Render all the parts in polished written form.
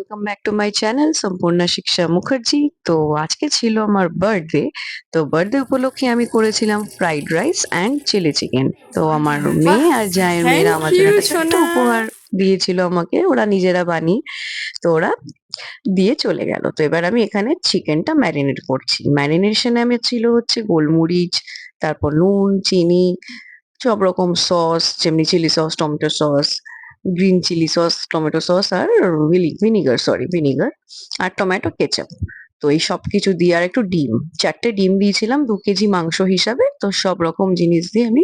Welcome back to my channel Sampurna শিক্ষা মুখার্জি। তো আজকে ছিল আমার বার্থডে। তো বার্থডে উপলক্ষে আমি করেছিলাম fried rice and chilli chicken. তো আমার বাহ! মেয়ে আর জায়ের মেয়েরা থ্যাংক আমার জন্য ইউ একটা ছোট্ট সোনা। উপহার দিয়েছিল আমাকে, ওরা নিজেরা বানিয়ে। তো ওরা দিয়ে চলে গেল। তো এবার আমি এখানে চিকেনটা ম্যারিনেট করছি। ম্যারিনেশনে আমি ছিল হচ্ছে গোলমরিচ, তারপর নুন, চিনি, সব রকম সস, যেমনি chilli sauce, tomato sauce, green chilli sauce, tomato sauce আর ভিনিগার আর টমেটো কেচাপ। তো এই সবকিছু দিয়ে আর একটু ডিম, ৪ টে ডিম দিয়েছিলাম ২ কেজি মাংস হিসাবে। তো সব রকম জিনিস দিয়ে আমি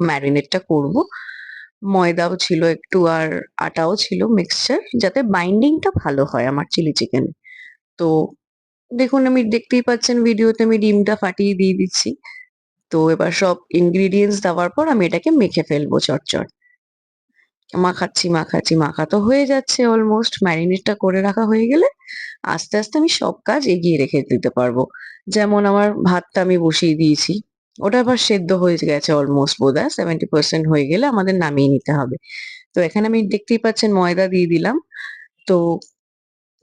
ম্যারিনেটটা করব। ময়দাও ছিল একটু আর আটাও ছিল মিক্সচার, যাতে বাইন্ডিংটা ভালো হয় আমার চিলি চিকেনে। তো দেখুন, আমি দেখতেই পাচ্ছেন ভিডিওতে আমি ডিমটা ফাটিয়ে দিয়ে দিচ্ছি। তো এবার সব ইনগ্রিডিয়েন্টস দেওয়ার পর আমি এটাকে মেখে ফেলবো চটচট। মাখাচ্ছি, মাখা তো হয়ে যাচ্ছে অলমোস্ট। ম্যারিনেটটা করে রাখা হয়ে গেলে আস্তে, আস্তে আমি সব কাজ এগিয়ে রেখে দিতে পারবো। যেমন আমার ভাতটা আমি বসিয়ে দিয়েছি। ওটা আবার সেদ্ধ হয়ে গেছে অলমোস্ট বোধহয় 70% হয়ে গেলে আমাদের নামিয়ে নিতে হবে। তো এখানে আমি দেখতেই পাচ্ছেন ময়দা দিয়ে দিলাম। তো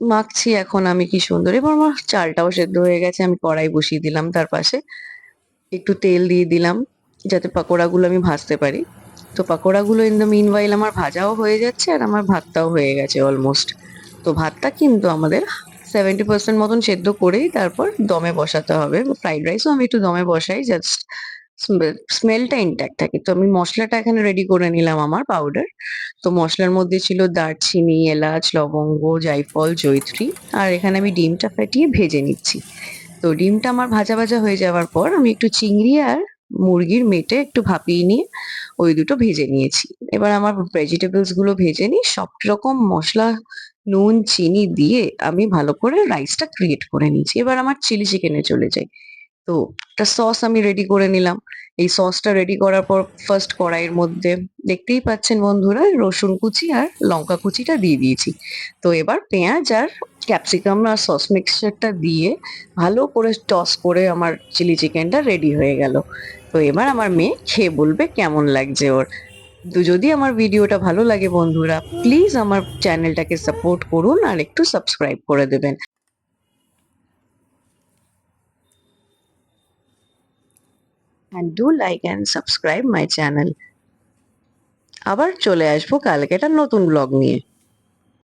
মাখছি এখন আমি কি সুন্দর। এবার আমার চালটাও সেদ্ধ হয়ে গেছে। আমি কড়াই বসিয়ে দিলাম তার পাশে। একটু তেল দিয়ে দিলাম যাতে পাকোড়াগুলো আমি ভাজতে পারি। তো পাকোড়াগুলো ইন দ্য মিনওয়াইল আমার ভাজাও হয়ে যাচ্ছে আর আমার ভাতটাও হয়ে গেছে অলমোস্ট। তো ভাতটা কিন্তু আমাদের 70% মতন সেদ্ধ করেই তারপর দমে বসাতে হবে। ফ্রাইড রাইসও আমি একটু দমে বসাই, জাস্ট স্মেলটা ইনট্যাক্ট থাকে। তো আমি মসলাটা এখানে রেডি করে নিলাম আমার পাউডার। তো মসলার মধ্যে ছিল দারচিনি, এলাচ, লবঙ্গ, জায়ফল, জয়িত্রী আর এখানে আমি ডিমটা ফাটিয়ে ভেজে নিচ্ছি। তো ডিমটা আমার ভাজা, ভাজা হয়ে যাওয়ার পর আমি একটু চিংড়ি আর মুরগির মেটে একটু ভাপিয়ে নিয়ে ওই দুটো ভেজে নিয়েছি। এবার আমার ভেজিটেবলস গুলো ভেজে নিই। সব রকম মসলা, নুন, চিনি দিয়ে আমি ভালো করে রাইসটা ক্রিয়েট করে নিয়েছি। এবার আমার চিলি চিকেনে চলে যাই। তো একটা সস আমি রেডি করে নিলাম। এই সসটা রেডি করার পর ফার্স্ট কড়াইয়ের মধ্যে দেখতেই পাচ্ছেন বন্ধুরা রসুন কুচি আর লঙ্কা কুচিটা দিয়ে দিয়েছি। তো এবার পেঁয়াজ আর ক্যাপসিকাম আর সস মিক্সচারটা দিয়ে ভালো করে টস করে আমার চিলি চিকেনটা রেডি হয়ে গেল। তো এবার আমার মেয়ে খেয়ে বলবে কেমন লাগছে ওর। তো যদি আমার ভিডিওটা ভালো লাগে বন্ধুরা, প্লিজ আমার চ্যানেলটাকে সাপোর্ট করুন আর একটু সাবস্ক্রাইব করে দেবেন। And do like and subscribe my channel. আবার চলে আসবো কালকে একটা নতুন ব্লগ নিয়ে।